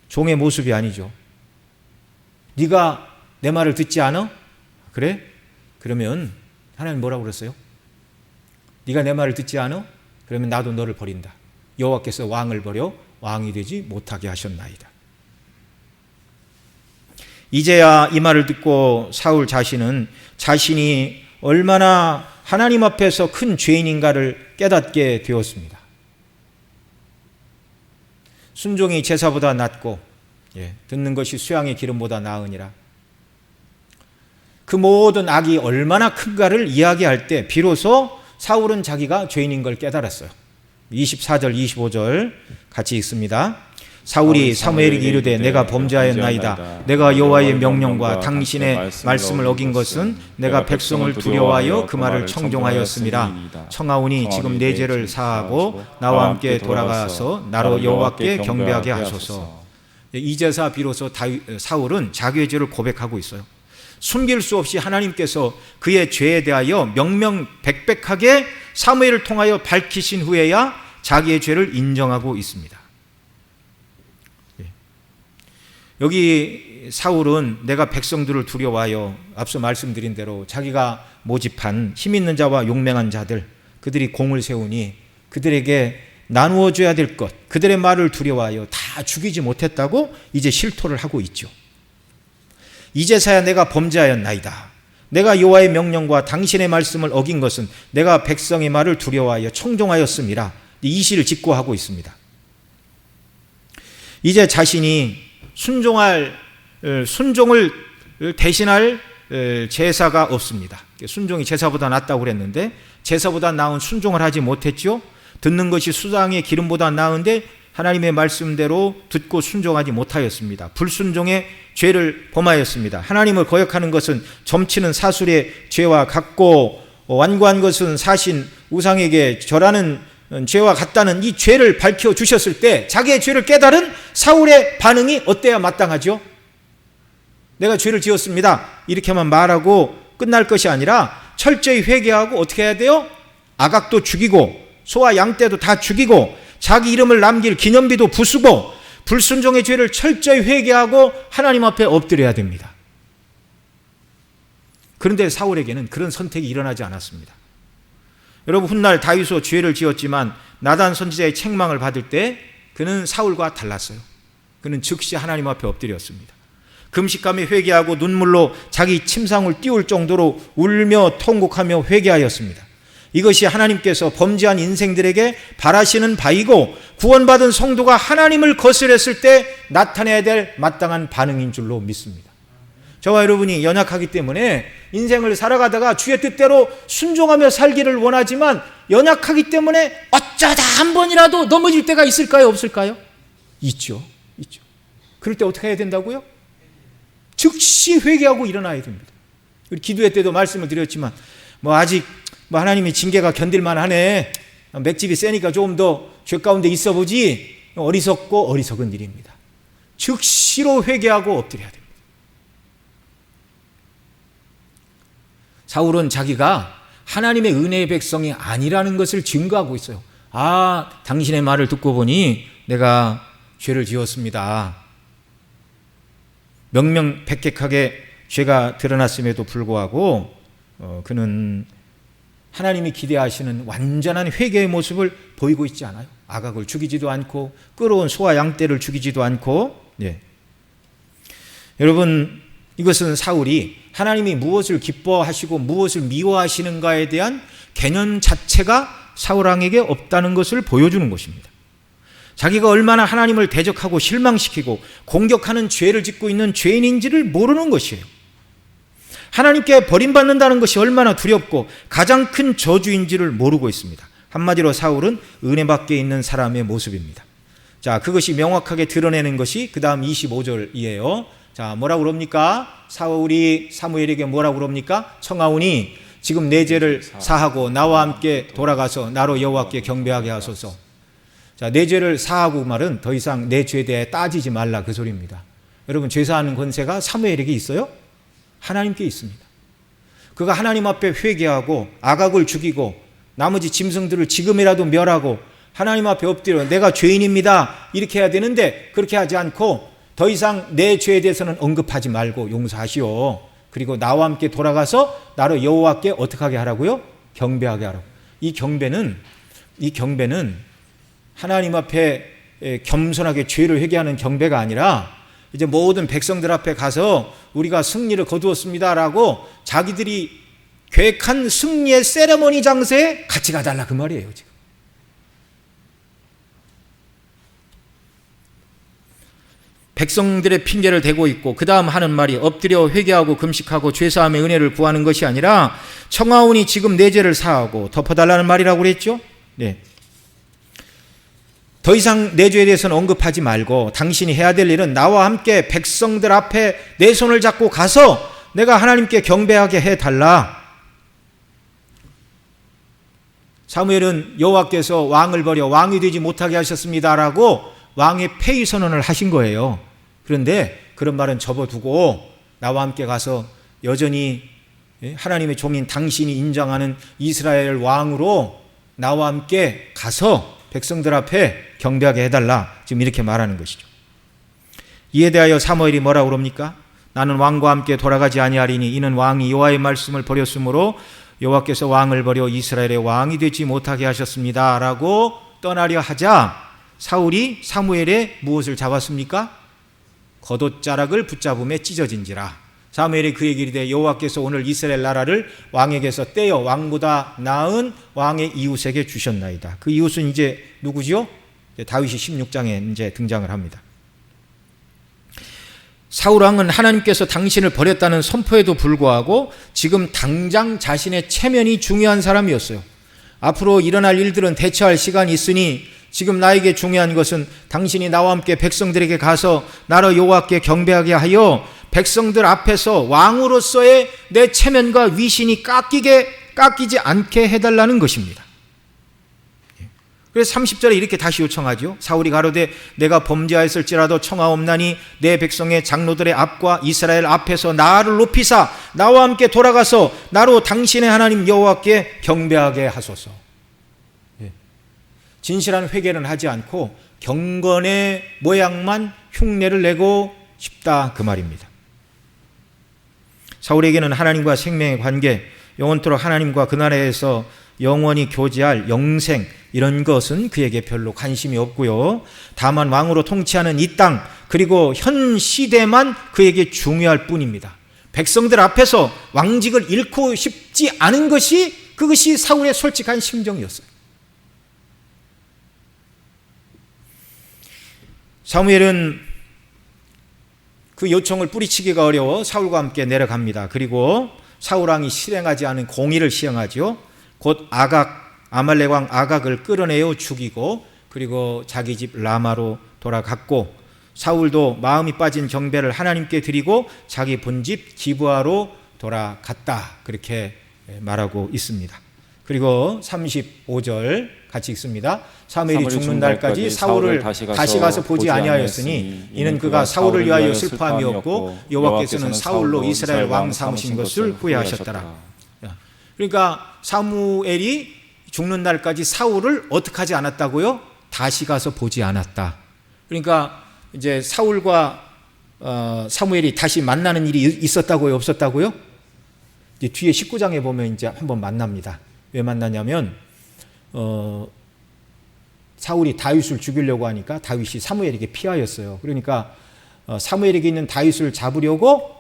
종의 모습이 아니죠. 네가 내 말을 듣지 않아? 그래? 그러면 하나님 뭐라고 그랬어요? 네가 내 말을 듣지 않아? 그러면 나도 너를 버린다. 여호와께서 왕을 버려 왕이 되지 못하게 하셨나이다. 이제야 이 말을 듣고 사울 자신은 자신이 얼마나 하나님 앞에서 큰 죄인인가를 깨닫게 되었습니다. 순종이 제사보다 낫고 듣는 것이 수양의 기름보다 나으니라. 그 모든 악이 얼마나 큰가를 이야기할 때 비로소 사울은 자기가 죄인인 걸 깨달았어요. 24절 25절 같이 읽습니다. 사울이 사무엘에게 이르되 내가 범죄하였나이다. 내가 여호와의 명령과 당신의 말씀을 어긴 것은 내가 백성을 두려워하여 그 말을 청종하였음이라. 청하오니 지금 내 죄를 사하고 나와 함께 돌아가서 나로 여호와께 경배하게 하소서. 이제서 비로소 사울은 자기의 죄를 고백하고 있어요. 숨길 수 없이 하나님께서 그의 죄에 대하여 명명백백하게 사무엘을 통하여 밝히신 후에야 자기의 죄를 인정하고 있습니다. 여기 사울은 내가 백성들을 두려워하여 앞서 말씀드린 대로 자기가 모집한 힘 있는 자와 용맹한 자들, 그들이 공을 세우니 그들에게 나누어줘야 될 것, 그들의 말을 두려워하여 다 죽이지 못했다고 이제 실토를 하고 있죠. 이제서야 내가 범죄하였나이다. 내가 여호와의 명령과 당신의 말씀을 어긴 것은 내가 백성의 말을 두려워하여 청종하였음이라. 이 시를 직고하고 있습니다. 이제 자신이 순종을 대신할 제사가 없습니다. 순종이 제사보다 낫다고 그랬는데 제사보다 나은 순종을 하지 못했죠. 듣는 것이 수상의 기름보다 나은데 하나님의 말씀대로 듣고 순종하지 못하였습니다. 불순종의 죄를 범하였습니다. 하나님을 거역하는 것은 점치는 사술의 죄와 같고 완고한 것은 사신 우상에게 절하는 죄와 같다는 이 죄를 밝혀주셨을 때 자기의 죄를 깨달은 사울의 반응이 어때야 마땅하죠? 내가 죄를 지었습니다, 이렇게만 말하고 끝날 것이 아니라 철저히 회개하고 어떻게 해야 돼요? 아각도 죽이고 소와 양떼도 다 죽이고 자기 이름을 남길 기념비도 부수고 불순종의 죄를 철저히 회개하고 하나님 앞에 엎드려야 됩니다. 그런데 사울에게는 그런 선택이 일어나지 않았습니다. 여러분, 훗날 다윗도 죄를 지었지만 나단 선지자의 책망을 받을 때 그는 사울과 달랐어요. 그는 즉시 하나님 앞에 엎드렸습니다. 금식하며 회개하고 눈물로 자기 침상을 띄울 정도로 울며 통곡하며 회개하였습니다. 이것이 하나님께서 범죄한 인생들에게 바라시는 바이고 구원받은 성도가 하나님을 거스렸을 때 나타내야 될 마땅한 반응인 줄로 믿습니다. 저와 여러분이 연약하기 때문에 인생을 살아가다가 주의 뜻대로 순종하며 살기를 원하지만 연약하기 때문에 어쩌다 한 번이라도 넘어질 때가 있을까요? 없을까요? 있죠. 그럴 때 어떻게 해야 된다고요? 즉시 회개하고 일어나야 됩니다. 우리 기도회 때도 말씀을 드렸지만 아직 하나님이 징계가 견딜만 하네, 맷집이 세니까 조금 더 죄 가운데 있어 보지, 어리석고 어리석은 일입니다. 즉시로 회개하고 엎드려야 됩니다. 사울은 자기가 하나님의 은혜의 백성이 아니라는 것을 증거하고 있어요. 당신의 말을 듣고 보니 내가 죄를 지었습니다. 명명백백하게 죄가 드러났음에도 불구하고 그는 하나님이 기대하시는 완전한 회개의 모습을 보이고 있지 않아요. 아각을 죽이지도 않고 끌어온 소와 양떼를 죽이지도 않고. 여러분, 이것은 사울이 하나님이 무엇을 기뻐하시고 무엇을 미워하시는가에 대한 개념 자체가 사울 왕에게 없다는 것을 보여주는 것입니다. 자기가 얼마나 하나님을 대적하고 실망시키고 공격하는 죄를 짓고 있는 죄인인지를 모르는 것이에요. 하나님께 버림받는다는 것이 얼마나 두렵고 가장 큰 저주인지를 모르고 있습니다. 한마디로 사울은 은혜 밖에 있는 사람의 모습입니다. 자, 그것이 명확하게 드러내는 것이 그 다음 25절이에요. 자, 뭐라고 그럽니까? 사울이 사무엘에게 뭐라고 그럽니까? 청하오니 지금 내 죄를 사하고 나와 함께 돌아가서 나로 여호와께 경배하게 하소서. 자, 내 죄를 사하고 말은 더 이상 내 죄에 대해 따지지 말라, 그 소리입니다. 여러분, 죄 사하는 권세가 사무엘에게 있어요? 하나님께 있습니다. 그가 하나님 앞에 회개하고 아각을 죽이고 나머지 짐승들을 지금이라도 멸하고 하나님 앞에 엎드려 내가 죄인입니다, 이렇게 해야 되는데 그렇게 하지 않고 더 이상 내 죄에 대해서는 언급하지 말고 용서하시오. 그리고 나와 함께 돌아가서 나로 여호와께 어떻게 하게 하라고요? 경배하게 하라고. 이 경배는 하나님 앞에 겸손하게 죄를 회개하는 경배가 아니라 이제 모든 백성들 앞에 가서 우리가 승리를 거두었습니다라고 자기들이 계획한 승리의 세레머니 장소에 같이 가달라, 그 말이에요. 지금 백성들의 핑계를 대고 있고 그 다음 하는 말이 엎드려 회개하고 금식하고 죄사함의 은혜를 구하는 것이 아니라 청하오니 지금 내 죄를 사하고 덮어달라는 말이라고 그랬죠. 더 이상 내 죄에 대해서는 언급하지 말고 당신이 해야 될 일은 나와 함께 백성들 앞에 내 손을 잡고 가서 내가 하나님께 경배하게 해달라. 사무엘은 여호와께서 왕을 버려 왕이 되지 못하게 하셨습니다라고 왕의 폐위 선언을 하신 거예요. 그런데 그런 말은 접어두고 나와 함께 가서 여전히 하나님의 종인 당신이 인정하는 이스라엘 왕으로 나와 함께 가서 백성들 앞에 경배하게 해달라, 지금 이렇게 말하는 것이죠. 이에 대하여 사무엘이 뭐라고 그럽니까? 나는 왕과 함께 돌아가지 아니하리니 이는 왕이 여호와의 말씀을 버렸으므로 여호와께서 왕을 버려 이스라엘의 왕이 되지 못하게 하셨습니다 라고 떠나려 하자 사울이 사무엘의 무엇을 잡았습니까? 겉옷자락을 붙잡음에 찢어진지라. 사무엘이 그에게 이르되 여호와께서 오늘 이스라엘 나라를 왕에게서 떼어 왕보다 나은 왕의 이웃에게 주셨나이다. 그 이웃은 이제 누구지요? 다윗이 16장에 이제 등장을 합니다. 사울 왕은 하나님께서 당신을 버렸다는 선포에도 불구하고 지금 당장 자신의 체면이 중요한 사람이었어요. 앞으로 일어날 일들은 대처할 시간이 있으니 지금 나에게 중요한 것은 당신이 나와 함께 백성들에게 가서 나로 여호와께 경배하게 하여 백성들 앞에서 왕으로서의 내 체면과 위신이 깎이지 않게 해달라는 것입니다. 그래서 30절에 이렇게 다시 요청하죠. 사울이 가로되 내가 범죄하였을지라도 청하옵나니 내 백성의 장로들의 앞과 이스라엘 앞에서 나를 높이사 나와 함께 돌아가서 나로 당신의 하나님 여호와께 경배하게 하소서. 진실한 회개는 하지 않고 경건의 모양만 흉내를 내고 싶다 그 말입니다. 사울에게는 하나님과 생명의 관계, 영원토록 하나님과 그 나라에서 영원히 교제할 영생, 이런 것은 그에게 별로 관심이 없고요. 다만 왕으로 통치하는 이 땅, 그리고 현 시대만 그에게 중요할 뿐입니다. 백성들 앞에서 왕직을 잃고 싶지 않은 것이, 그것이 사울의 솔직한 심정이었어요. 사무엘은 그 요청을 뿌리치기가 어려워 사울과 함께 내려갑니다. 그리고 사울왕이 실행하지 않은 공의를 시행하죠. 곧 아말렉 왕 아각을 끌어내어 죽이고, 그리고 자기 집 라마로 돌아갔고, 사울도 마음이 빠진 경배를 하나님께 드리고 자기 본집 기브아로 돌아갔다, 그렇게 말하고 있습니다. 그리고 35절 같이 읽습니다. 사무엘이 죽는 날까지 사울을 다시 가서 보지 아니하였으니 이는 그가 사울을 위하여 슬퍼함이 없고 여호와께서는 사울로 이스라엘 왕 삼으신 것을 후회하셨더라. 그러니까 사무엘이 죽는 날까지 사울을 어떻게 하지 않았다고요? 다시 가서 보지 않았다. 그러니까 이제 사울과 사무엘이 다시 만나는 일이 있었다고요? 없었다고요? 이제 뒤에 19장에 보면 이제 한번 만납니다. 왜 만나냐면 사울이 다윗을 죽이려고 하니까 다윗이 사무엘에게 피하였어요. 그러니까 사무엘에게 있는 다윗을 잡으려고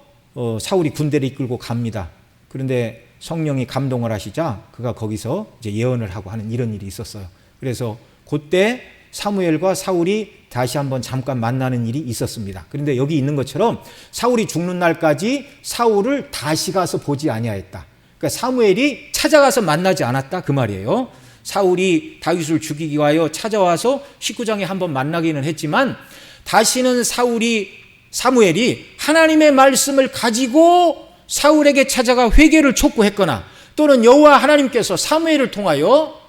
사울이 군대를 이끌고 갑니다. 그런데 성령이 감동을 하시자 그가 거기서 이제 예언을 하고 하는 이런 일이 있었어요. 그래서 그때 사무엘과 사울이 다시 한번 잠깐 만나는 일이 있었습니다. 그런데 여기 있는 것처럼 사울이 죽는 날까지 사울을 다시 가서 보지 아니하였다. 그러니까 사무엘이 찾아가서 만나지 않았다 그 말이에요. 사울이 다윗을 죽이기 위하여 찾아와서 19장에 한번 만나기는 했지만 다시는 사무엘이 하나님의 말씀을 가지고 사울에게 찾아가 회개를 촉구했거나 또는 여호와 하나님께서 사무엘을 통하여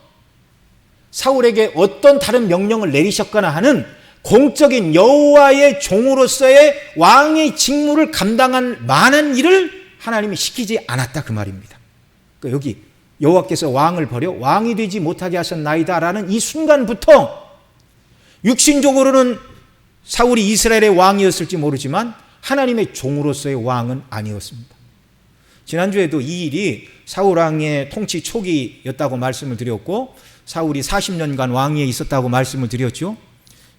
사울에게 어떤 다른 명령을 내리셨거나 하는 공적인 여호와의 종으로서의 왕의 직무를 감당한 많은 일을 하나님이 시키지 않았다 그 말입니다. 그러니까 여기 여호와께서 왕을 버려 왕이 되지 못하게 하셨나이다 라는 이 순간부터 육신적으로는 사울이 이스라엘의 왕이었을지 모르지만 하나님의 종으로서의 왕은 아니었습니다. 지난주에도 이 일이 사울 왕의 통치 초기였다고 말씀을 드렸고 사울이 40년간 왕위에 있었다고 말씀을 드렸죠.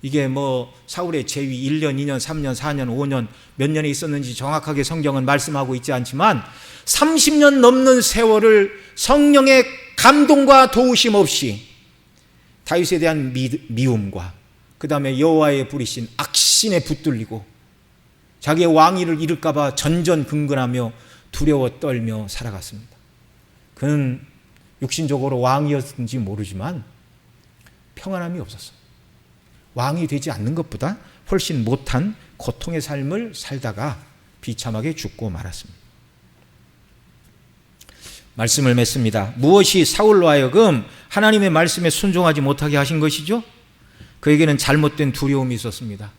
이게 뭐 사울의 재위 1년, 2년, 3년, 4년, 5년 몇 년에 있었는지 정확하게 성경은 말씀하고 있지 않지만 30년 넘는 세월을 성령의 감동과 도우심 없이 다윗에 대한 미움과 그 다음에 여호와의 부리신 악신에 붙들리고 자기의 왕위를 잃을까 봐 전전긍긍하며 두려워 떨며 살아갔습니다. 그는 육신적으로 왕이었는지 모르지만 평안함이 없었어요. 왕이 되지 않는 것보다 훨씬 못한 고통의 삶을 살다가 비참하게 죽고 말았습니다. 말씀을 맺습니다. 무엇이 사울로 하여금 하나님의 말씀에 순종하지 못하게 하신 것이죠? 그에게는 잘못된 두려움이 있었습니다.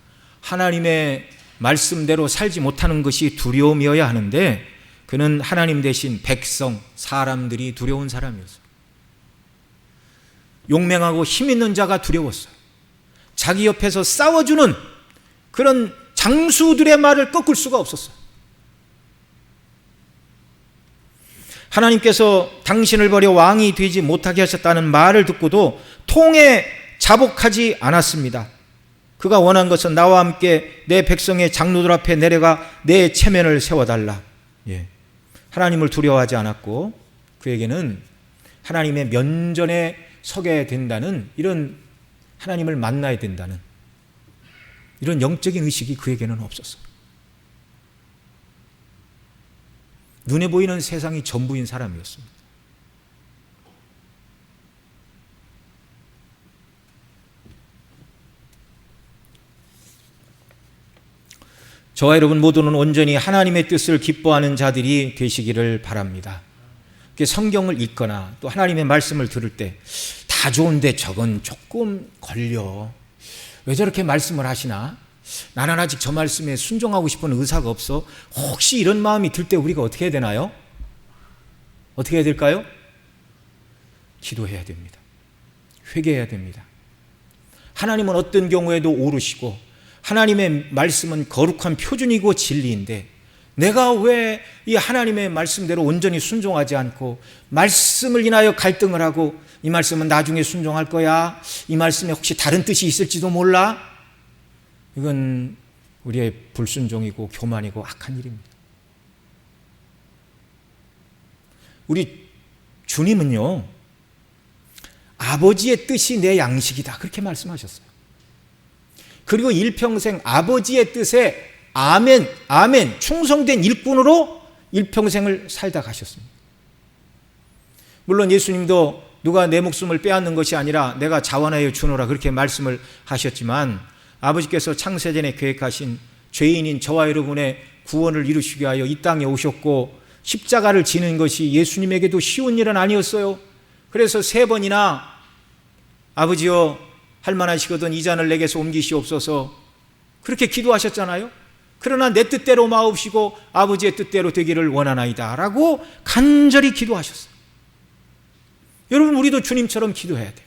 하나님의 말씀대로 살지 못하는 것이 두려움이어야 하는데 그는 하나님 대신 백성, 사람들이 두려운 사람이었어요. 용맹하고 힘 있는 자가 두려웠어요. 자기 옆에서 싸워주는 그런 장수들의 말을 꺾을 수가 없었어요. 하나님께서 당신을 버려 왕이 되지 못하게 하셨다는 말을 듣고도 통에 자복하지 않았습니다. 그가 원한 것은 나와 함께 내 백성의 장로들 앞에 내려가 내 체면을 세워달라. 하나님을 두려워하지 않았고 그에게는 하나님의 면전에 서게 된다는 이런 하나님을 만나야 된다는 이런 영적인 의식이 그에게는 없었어요. 눈에 보이는 세상이 전부인 사람이었습니다. 저와 여러분 모두는 온전히 하나님의 뜻을 기뻐하는 자들이 되시기를 바랍니다. 성경을 읽거나 또 하나님의 말씀을 들을 때 다 좋은데 저건 조금 걸려. 왜 저렇게 말씀을 하시나? 나는 아직 저 말씀에 순종하고 싶은 의사가 없어. 혹시 이런 마음이 들 때 우리가 어떻게 해야 되나요? 어떻게 해야 될까요? 기도해야 됩니다. 회개해야 됩니다. 하나님은 어떤 경우에도 오르시고 하나님의 말씀은 거룩한 표준이고 진리인데 내가 왜 이 하나님의 말씀대로 온전히 순종하지 않고 말씀을 인하여 갈등을 하고 이 말씀은 나중에 순종할 거야. 이 말씀에 혹시 다른 뜻이 있을지도 몰라. 이건 우리의 불순종이고 교만이고 악한 일입니다. 우리 주님은요, 아버지의 뜻이 내 양식이다. 그렇게 말씀하셨어요. 그리고 일평생 아버지의 뜻에 아멘, 아멘, 충성된 일꾼으로 일평생을 살다 가셨습니다. 물론 예수님도 누가 내 목숨을 빼앗는 것이 아니라 내가 자원하여 주노라 그렇게 말씀을 하셨지만 아버지께서 창세전에 계획하신 죄인인 저와 여러분의 구원을 이루시기 위하여 이 땅에 오셨고 십자가를 지는 것이 예수님에게도 쉬운 일은 아니었어요. 그래서 3번이나 아버지여 할만하시거든 이 잔을 내게서 옮기시옵소서 그렇게 기도하셨잖아요. 그러나 내 뜻대로 마옵시고 아버지의 뜻대로 되기를 원하나이다 라고 간절히 기도하셨어요. 여러분 우리도 주님처럼 기도해야 돼요.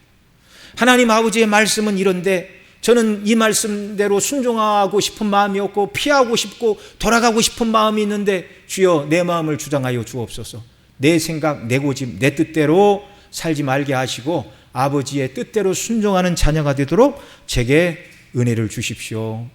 하나님 아버지의 말씀은 이런데 저는 이 말씀대로 순종하고 싶은 마음이 없고 피하고 싶고 돌아가고 싶은 마음이 있는데 주여 내 마음을 주장하여 주옵소서. 내 생각, 내 고집, 내 뜻대로 살지 말게 하시고 아버지의 뜻대로 순종하는 자녀가 되도록 제게 은혜를 주십시오.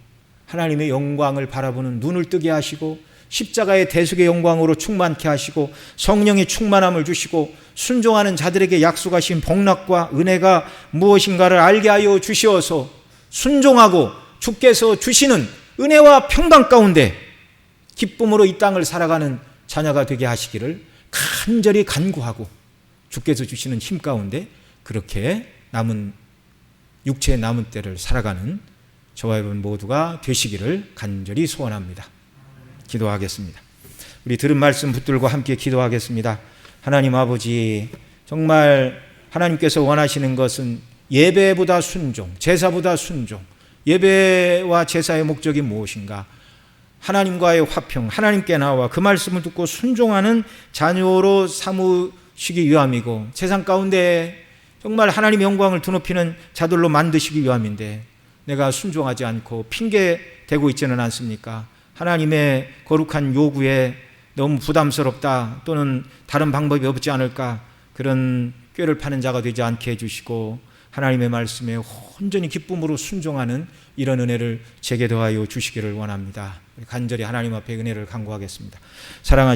하나님의 영광을 바라보는 눈을 뜨게 하시고 십자가의 대속의 영광으로 충만케 하시고 성령의 충만함을 주시고 순종하는 자들에게 약속하신 복락과 은혜가 무엇인가를 알게 하여 주시어서 순종하고 주께서 주시는 은혜와 평강 가운데 기쁨으로 이 땅을 살아가는 자녀가 되게 하시기를 간절히 간구하고 주께서 주시는 힘 가운데 그렇게 남은 육체의 남은 때를 살아가는 저와 여러분 모두가 되시기를 간절히 소원합니다. 기도하겠습니다. 우리 들은 말씀 붙들고 함께 기도하겠습니다. 하나님 아버지, 정말 하나님께서 원하시는 것은 예배보다 순종, 제사보다 순종. 예배와 제사의 목적이 무엇인가? 하나님과의 화평, 하나님께 나와 그 말씀을 듣고 순종하는 자녀로 삼으시기 위함이고 세상 가운데 정말 하나님의 영광을 드높이는 자들로 만드시기 위함인데 내가 순종하지 않고 핑계 대고 있지는 않습니까? 하나님의 거룩한 요구에 너무 부담스럽다 또는 다른 방법이 없지 않을까 그런 꾀를 파는 자가 되지 않게 해주시고 하나님의 말씀에 온전히 기쁨으로 순종하는 이런 은혜를 제게 더하여 주시기를 원합니다. 간절히 하나님 앞에 은혜를 간구하겠습니다. 사랑하시는